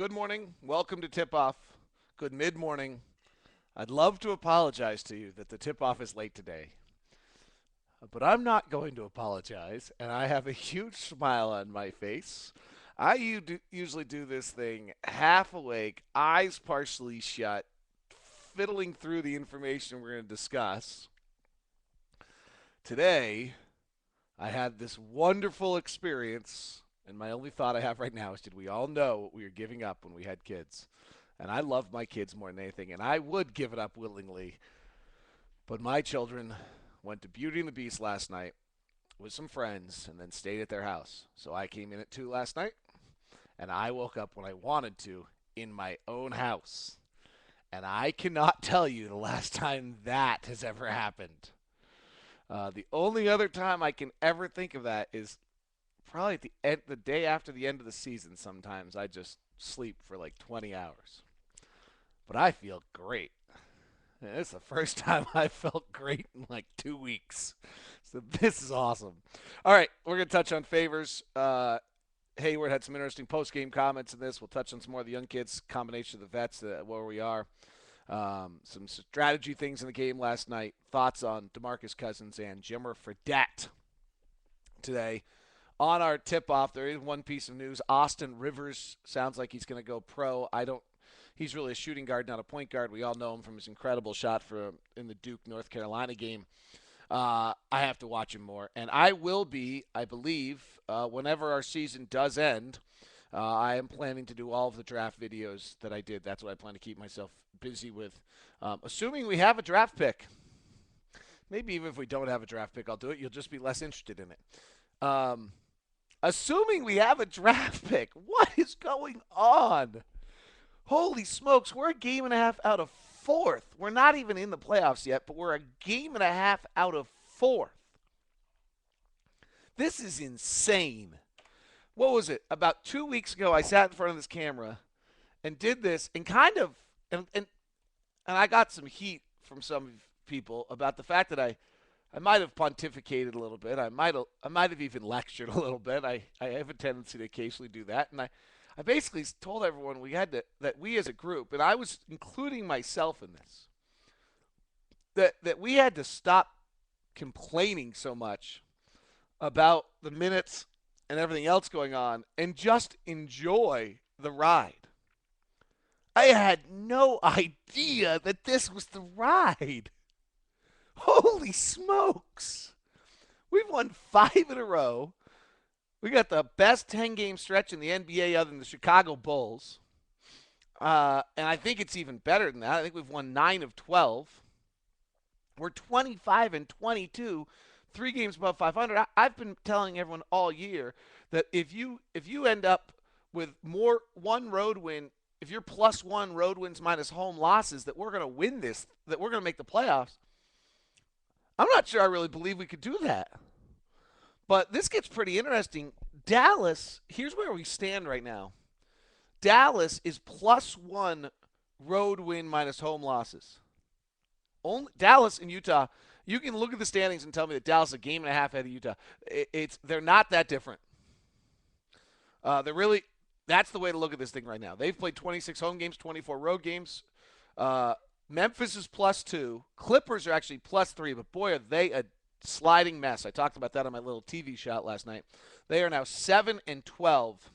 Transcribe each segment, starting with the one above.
Good morning. Welcome to Tip Off. Good mid morning. I'd love to apologize to you that the tip off is late today, but I'm not going to apologize, and I have a huge smile on my face. Usually do this thing half awake, eyes partially shut, fiddling through the information we're going to discuss. Today, I had this wonderful experience, and my only thought I have right now is did we all know what we were giving up when we had kids? And I love my kids more than anything, and I would give it up willingly. But my children went to Beauty and the Beast last night with some friends and then stayed at their house. So I came in at 2 last night, and I woke up when I wanted to in my own house. And I cannot tell you the last time that has ever happened. The only other time I can ever think of that is probably at the day after the end of the season. Sometimes I just sleep for like 20 hours. But I feel great. And it's the first time I felt great in like 2 weeks. So this is awesome. All right, we're going to touch on Favors. Hayward had some interesting post-game comments in this. We'll touch on some more of the young kids, combination of the vets, where we are. Some strategy things in the game last night. Thoughts on DeMarcus Cousins and Jimmer Fredette today. On our tip-off, there is one piece of news. Austin Rivers sounds like he's going to go pro. He's really a shooting guard, not a point guard. We all know him from his incredible shot in the Duke, North Carolina game. I have to watch him more. And I will be, I believe, whenever our season does end, I am planning to do all of the draft videos that I did. That's what I plan to keep myself busy with. Assuming we have a draft pick. Maybe even if we don't have a draft pick, I'll do it. You'll just be less interested in it. Assuming we have a draft pick. What is going on? Holy smokes, we're a game and a half out of fourth. We're not even in the playoffs yet, but we're a game and a half out of fourth. This is insane. What was it? About 2 weeks ago, I sat in front of this camera and did this and and I got some heat from some people about the fact that I might have pontificated a little bit. I might have even lectured a little bit. I have a tendency to occasionally do that, and I basically told everyone that we as a group, and I was including myself in this, that we had to stop complaining so much about the minutes and everything else going on and just enjoy the ride. I had no idea that this was the ride. Holy smokes. We've won 5 in a row. We got the best 10-game stretch in the NBA other than the Chicago Bulls. And I think it's even better than that. I think we've won 9 of 12. We're 25 and 22, 3 games above 500. I've been telling everyone all year that if you end up with one road win, if you're +1 road wins minus home losses, that we're going to win this, that we're going to make the playoffs. I'm not sure I really believe we could do that. But this gets pretty interesting. Dallas, here's where we stand right now. Dallas is +1 road win minus home losses. Only Dallas and Utah, you can look at the standings and tell me that Dallas is a game and a half ahead of Utah. They're not that different. That's the way to look at this thing right now. They've played 26 home games, 24 road games. Memphis is +2. Clippers are actually +3, but boy, are they a sliding mess. I talked about that on my little TV shot last night. They are now 7 and 12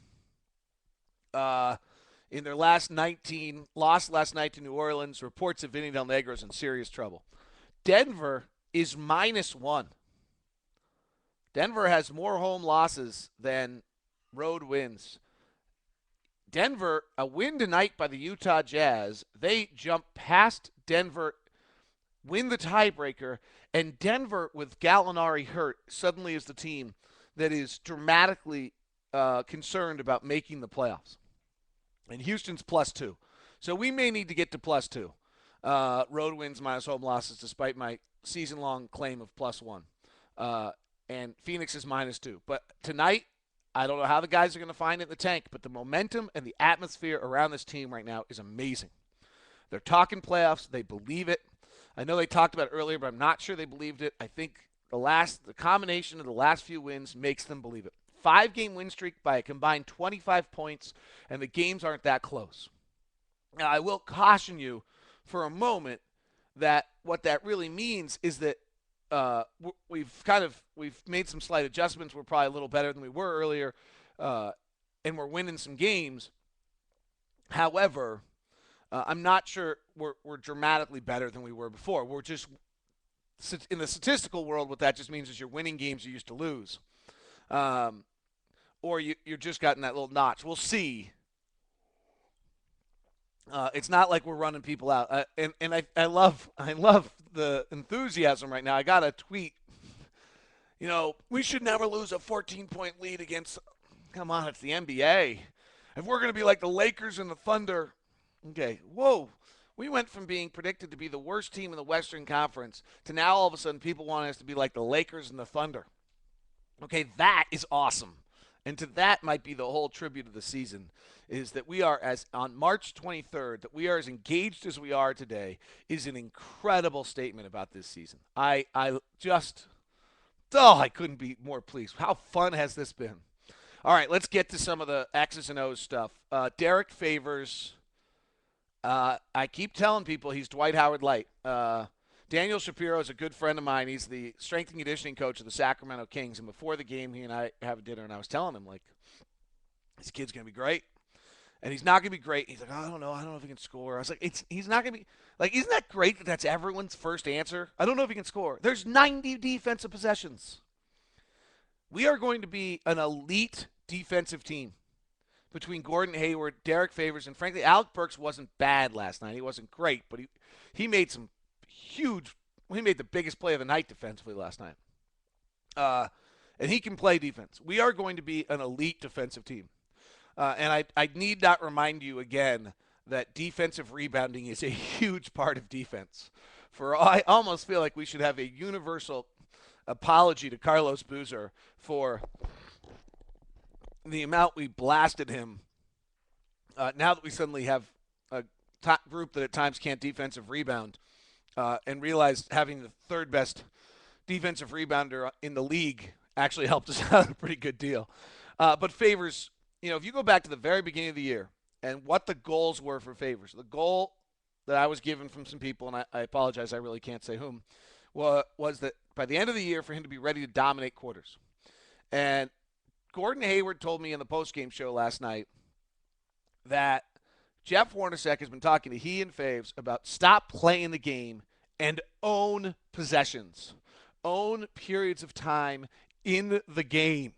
in their last 19. Lost last night to New Orleans. Reports of Vinny Del Negro's in serious trouble. Denver is -1. Denver has more home losses than road wins. Denver, a win tonight by the Utah Jazz. They jump past Denver, win the tiebreaker, and Denver, with Gallinari hurt, suddenly is the team that is dramatically concerned about making the playoffs. And Houston's +2. So we may need to get to +2. Road wins minus home losses, despite my season-long claim of +1. And Phoenix is -2. But tonight, I don't know how the guys are going to find it in the tank, but the momentum and the atmosphere around this team right now is amazing. They're talking playoffs. They believe it. I know they talked about it earlier, but I'm not sure they believed it. I think the combination of the last few wins makes them believe it. 5-game win streak by a combined 25 points, and the games aren't that close. Now, I will caution you for a moment that what that really means is that we've made some slight adjustments. We're probably a little better than we were earlier, and we're winning some games. However, I'm not sure we're dramatically better than we were before. We're just in the statistical world. What that just means is you're winning games you used to lose, or you're just gotten that little notch. We'll see. It's not like we're running people out, and I love the enthusiasm right now. I got a tweet. We should never lose a 14-point lead against. Come on, it's the NBA. If we're going to be like the Lakers and the Thunder, okay, whoa. We went from being predicted to be the worst team in the Western Conference to now all of a sudden people want us to be like the Lakers and the Thunder. Okay, that is awesome. And to that might be the whole tribute of the season, is that we are, as on March 23rd, that we are as engaged as we are today is an incredible statement about this season. I couldn't be more pleased. How fun has this been? All right, let's get to some of the X's and O's stuff. Derrick Favors. I keep telling people he's Dwight Howard light. Daniel Shapiro is a good friend of mine. He's the strength and conditioning coach of the Sacramento Kings. And before the game, he and I have a dinner, and I was telling him, like, this kid's going to be great. And he's not going to be great. He's like, I don't know if he can score. I was like, he's not going to be – like, isn't that great that that's everyone's first answer? I don't know if he can score. There's 90 defensive possessions. We are going to be an elite defensive team between Gordon Hayward, Derrick Favors, and frankly, Alec Burks wasn't bad last night. He wasn't great, but he made some huge – he made the biggest play of the night defensively last night. And he can play defense. We are going to be an elite defensive team. And I need not remind you again that defensive rebounding is a huge part of defense. I almost feel like we should have a universal apology to Carlos Boozer for the amount we blasted him. Now that we suddenly have a top group that at times can't defensive rebound, and realized having the third best defensive rebounder in the league actually helped us out a pretty good deal. But Favors, if you go back to the very beginning of the year and what the goals were for Favors, the goal that I was given from some people, and I apologize, I really can't say whom, was that by the end of the year for him to be ready to dominate quarters. And Gordon Hayward told me in the postgame show last night that Jeff Hornacek has been talking to he and Faves about stop playing the game and own possessions, own periods of time in the game.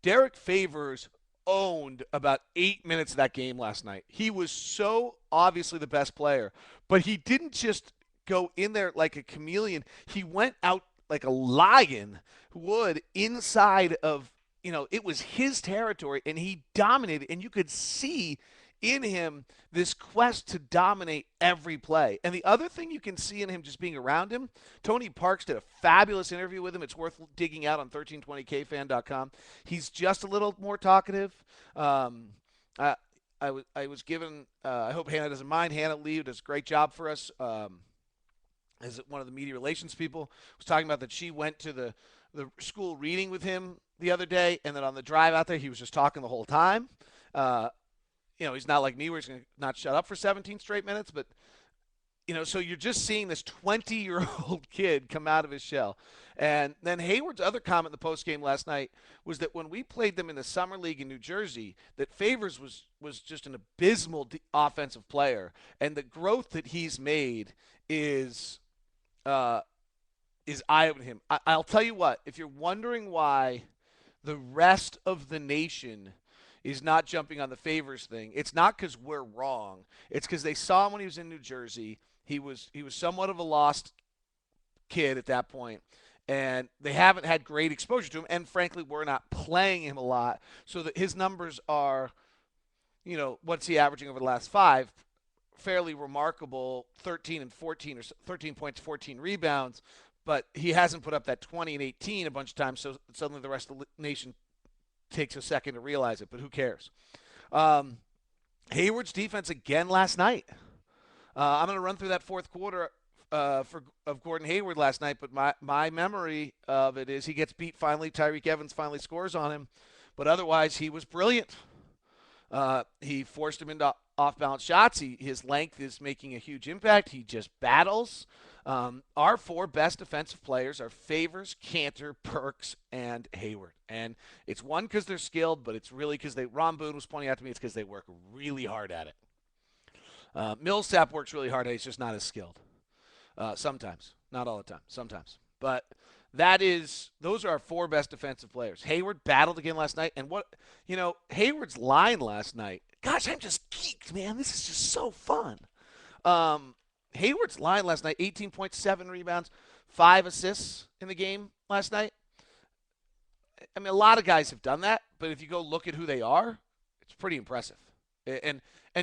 Derrick Favors owned about 8 minutes of that game last night. He was so obviously the best player, but he didn't just go in there like a chameleon. He went out like a lion would inside of, it was his territory, and he dominated, and you could see in him this quest to dominate every play. And the other thing you can see in him just being around him, Tony Parks did a fabulous interview with him. It's worth digging out on 1320kfan.com. He's just a little more talkative. I was given, I hope Hannah doesn't mind. Hannah Lee does a great job for us. As one of the media relations people was talking about that she went to the school reading with him the other day, and then on the drive out there, he was just talking the whole time. He's not like me where he's going to not shut up for 17 straight minutes, but, so you're just seeing this 20-year-old kid come out of his shell. And then Hayward's other comment in the postgame last night was that when we played them in the Summer League in New Jersey, that Favors was just an abysmal offensive player. And the growth that he's made is eye-opening him. I'll tell you what, if you're wondering why the rest of the nation is not jumping on the Favors thing, it's not because we're wrong. It's because they saw him when he was in New Jersey. He was somewhat of a lost kid at that point, and they haven't had great exposure to him. And frankly, we're not playing him a lot, so that his numbers are, what's he averaging over the last 5? Fairly remarkable, 13 and 14, or 13 points, 14 rebounds. But he hasn't put up that 20 and 18 a bunch of times, so suddenly the rest of the nation takes a second to realize it, but who cares? Hayward's defense again last night. I'm going to run through that fourth quarter of Gordon Hayward last night, but my memory of it is he gets beat finally. Tyreek Evans finally scores on him, but otherwise he was brilliant. He forced him into off-balance shots. His length is making a huge impact. He just battles. Our four best defensive players are Favors, Cantor, Burks, and Hayward. And it's one because they're skilled, but it's really because Ron Boone was pointing out to me it's because they work really hard at it. Millsap works really hard at it. He's just not as skilled. Sometimes. Not all the time. Sometimes. But those are our four best defensive players. Hayward battled again last night. And Hayward's line last night. Gosh, I'm just geeked, man. This is just so fun. Hayward's line last night, 18.7 rebounds, 5 assists in the game last night. I mean, a lot of guys have done that, but if you go look at who they are, it's pretty impressive. And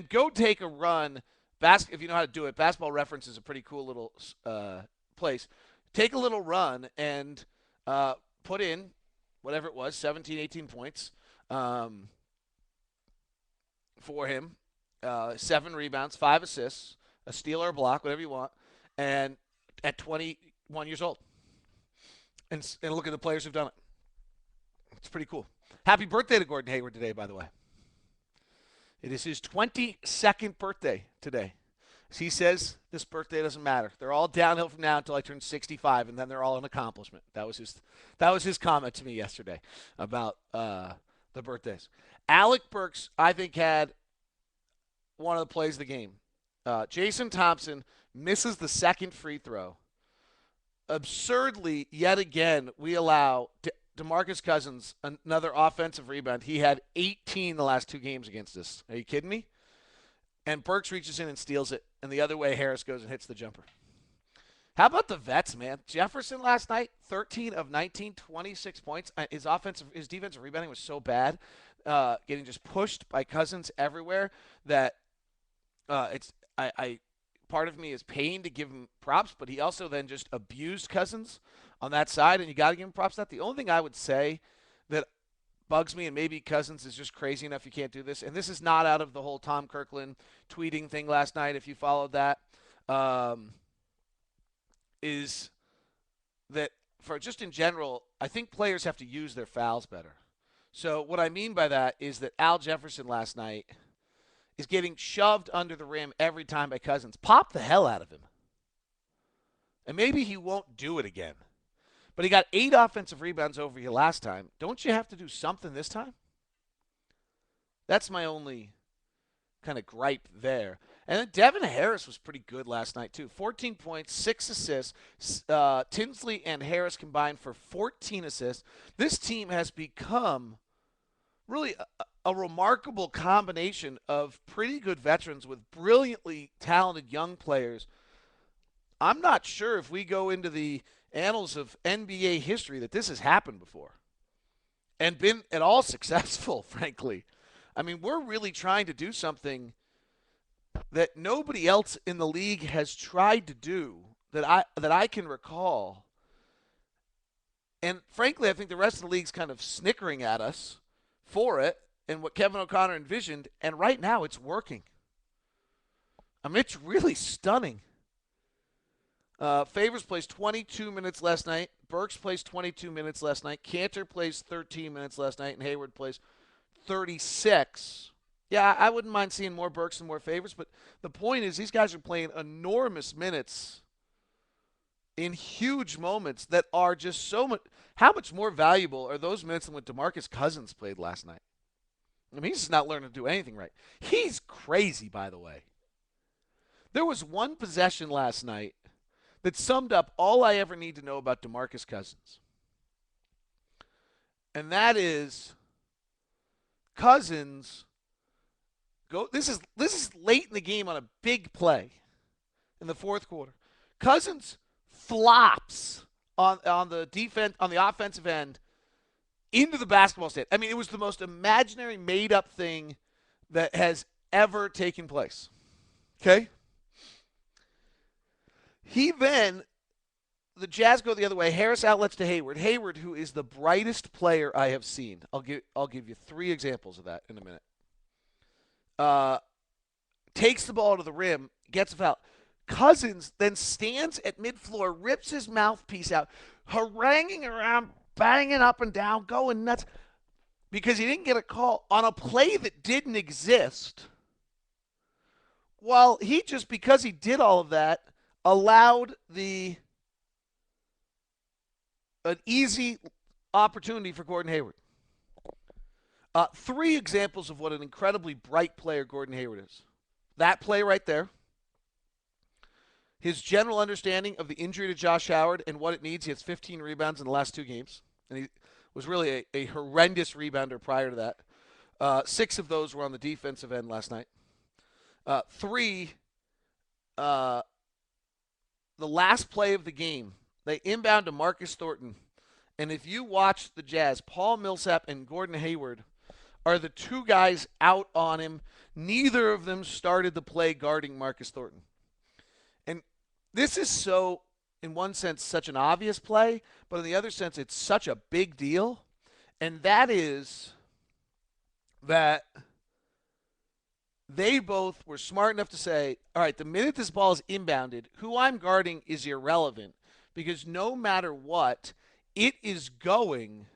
go take a run. If you know how to do it, Basketball Reference is a pretty cool little place. Take a little run and put in whatever it was, 17, 18 points for him, 7 rebounds, 5 assists, a steal or a block, whatever you want, and at 21 years old. And look at the players who've done it. It's pretty cool. Happy birthday to Gordon Hayward today, by the way. It is his 22nd birthday today. As he says, this birthday doesn't matter. They're all downhill from now until I turn 65, and then they're all an accomplishment. That was his comment to me yesterday about the birthdays. Alec Burks, I think, had one of the plays of the game. Jason Thompson misses the second free throw. Absurdly, yet again, we allow DeMarcus Cousins another offensive rebound. He had 18 the last 2 games against us. Are you kidding me? And Burks reaches in and steals it, and the other way Harris goes and hits the jumper. How about the vets, man? Jefferson last night, 13 of 19, 26 points. His defensive rebounding was so bad, getting just pushed by Cousins everywhere that part of me is pained to give him props, but he also then just abused Cousins on that side, and you got to give him props. That the only thing I would say that bugs me, and maybe Cousins is just crazy enough you can't do this, and this is not out of the whole Tom Kirkland tweeting thing last night, if you followed that, is that for just in general, I think players have to use their fouls better. So what I mean by that is that Al Jefferson last night is getting shoved under the rim every time by Cousins. Pop the hell out of him. And maybe he won't do it again. But he got 8 offensive rebounds over you last time. Don't you have to do something this time? That's my only kind of gripe there. And then Devin Harris was pretty good last night, too. 14 points, 6 assists. Tinsley and Harris combined for 14 assists. This team has become really a remarkable combination of pretty good veterans with brilliantly talented young players. I'm not sure if we go into the annals of NBA history that this has happened before and been at all successful, frankly. I mean, we're really trying to do something that nobody else in the league has tried to do that I can recall. And frankly, I think the rest of the league's kind of snickering at us for it and what Kevin O'Connor envisioned, and right now it's working. I mean, it's really stunning. Favors plays 22 minutes last night. Burks plays 22 minutes last night. Cantor plays 13 minutes last night, and Hayward plays 36. Yeah, I wouldn't mind seeing more Burks and more Favors, but the point is these guys are playing enormous minutes in huge moments that are just so much. How much more valuable are those minutes than what DeMarcus Cousins played last night? I mean, he's just not learning to do anything right. He's crazy, by the way. There was one possession last night that summed up all I ever need to know about DeMarcus Cousins. And that is Cousins this is late in the game on a big play in the fourth quarter. Cousins flops on the offensive end into the basketball stand. I mean, it was the most imaginary, made-up thing that has ever taken place. Okay? The Jazz go the other way. Harris outlets to Hayward. Hayward, who is the brightest player I have seen. I'll give you 3 examples of that in a minute. Takes the ball to the rim, gets a foul. Cousins then stands at midfloor, rips his mouthpiece out, haranguing around, banging up and down, going nuts because he didn't get a call on a play that didn't exist. Well, he just, because he did all of that, allowed an easy opportunity for Gordon Hayward. Three examples of what an incredibly bright player Gordon Hayward is. That play right there. His general understanding of the injury to Josh Howard and what it needs. He has 15 rebounds in the last 2 games. And he was really a horrendous rebounder prior to that. 6 of those were on the defensive end last night. 3, the last play of the game, they inbound to Marcus Thornton. And if you watch the Jazz, Paul Millsap and Gordon Hayward are the 2 guys out on him. Neither of them started the play guarding Marcus Thornton. And this is so, in one sense, such an obvious play, but in the other sense, it's such a big deal. And that is that they both were smart enough to say, all right, the minute this ball is inbounded, who I'm guarding is irrelevant because no matter what, it is going.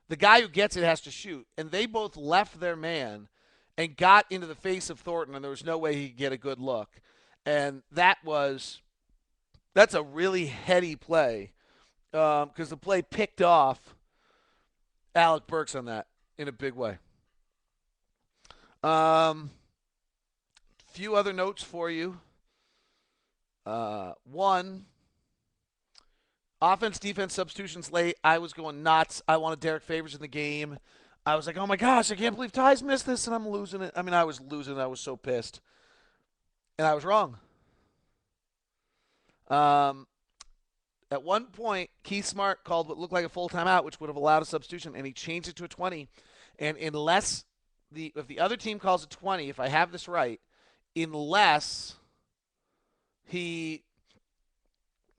The guy who gets it has to shoot. And they both left their man and got into the face of Thornton, and there was no way he could get a good look. And that's a really heady play because the play picked off Alec Burks on that in a big way. Few other notes for you. One, offense, defense, substitutions late. I was going nuts. I wanted Derrick Favors in the game. I was like, oh my gosh, I can't believe Ty's missed this, and I'm losing it. I mean, I was losing it. I was so pissed. And I was wrong. At one point, Keith Smart called what looked like a full timeout, which would have allowed a substitution, and he changed it to a 20. And unless if the other team calls a 20, if I have this right, unless he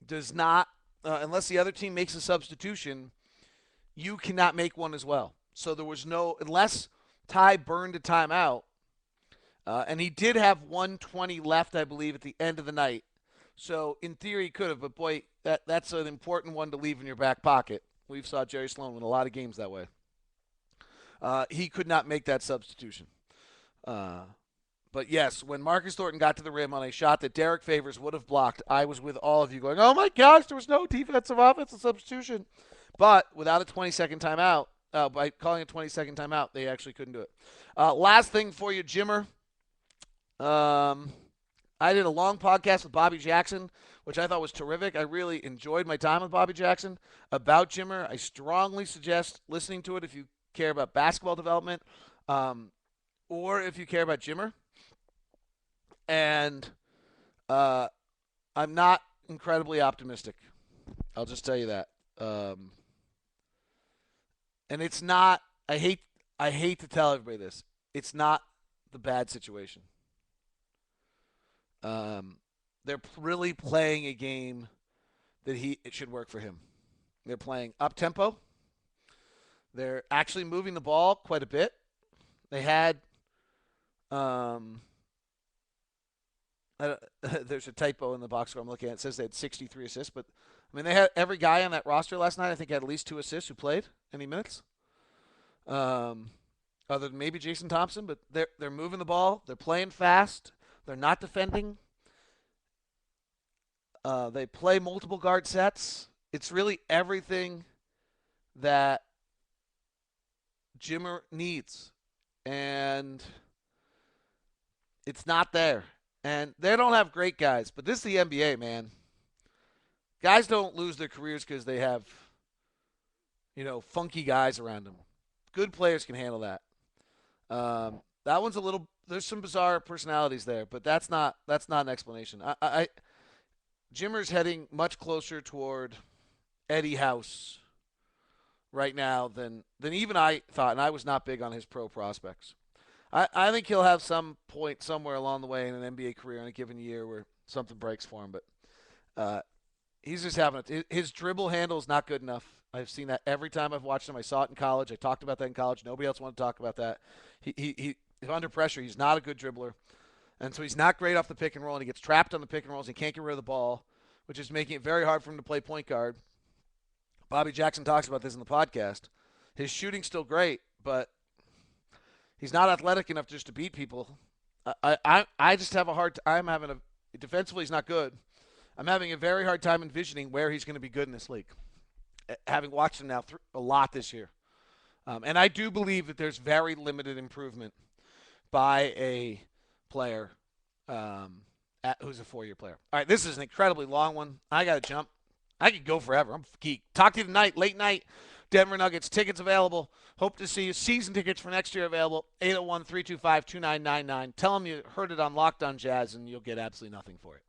does not, unless the other team makes a substitution, you cannot make one as well. So there was no, unless Ty burned a timeout, and he did have 1:20 left, I believe, at the end of the night. So in theory, he could have, but boy, that's an important one to leave in your back pocket. We saw Jerry Sloan win a lot of games that way. He could not make that substitution. But yes, when Marcus Thornton got to the rim on a shot that Derrick Favors would have blocked, I was with all of you going, oh my gosh, there was no defensive offensive substitution. But without a 20-second timeout, by calling a 20-second timeout, they actually couldn't do it. Last thing for you, Jimmer. I did a long podcast with Bobby Jackson, which I thought was terrific. I really enjoyed my time with Bobby Jackson about Jimmer. I strongly suggest listening to it if you care about basketball development or if you care about Jimmer. And I'm not incredibly optimistic. I'll just tell you that. And it's not, I hate to tell everybody this, it's not the bad situation. They're really playing a game that it should work for him. They're playing up-tempo. They're actually moving the ball quite a bit. They had there's a typo in the box score I'm looking at. It says they had 63 assists, but I mean they had every guy on that roster last night. I think had at least 2 assists who played any minutes. Other than maybe Jason Thompson, but they're moving the ball. They're playing fast. They're not defending. They play multiple guard sets. It's really everything that Jimmer needs. And it's not there. And they don't have great guys, but this is the NBA, man. Guys don't lose their careers because they have, funky guys around them. Good players can handle that. That one's a little. There's some bizarre personalities there, but that's not an explanation. Jimmer's heading much closer toward Eddie House right now than even I thought, and I was not big on his pro prospects. I think he'll have some point somewhere along the way in an NBA career in a given year where something breaks for him, but he's just having it. His dribble handle is not good enough. I've seen that every time I've watched him. I saw it in college. I talked about that in college. Nobody else wanted to talk about that. He under pressure, he's not a good dribbler. And so he's not great off the pick and roll, and he gets trapped on the pick and rolls. And he can't get rid of the ball, which is making it very hard for him to play point guard. Bobby Jackson talks about this in the podcast. His shooting's still great, but he's not athletic enough just to beat people. I just have a hard time having a defensively. He's not good. I'm having a very hard time envisioning where he's going to be good in this league, having watched him now a lot this year. And I do believe that there's very limited improvement by a player who's a 4-year player. All right, this is an incredibly long one. I got to jump. I could go forever. I'm geek. Talk to you tonight, late night. Denver Nuggets tickets available. Hope to see you. Season tickets for next year available. 801-325-2999. Tell them you heard it on Locked On Jazz, and you'll get absolutely nothing for it.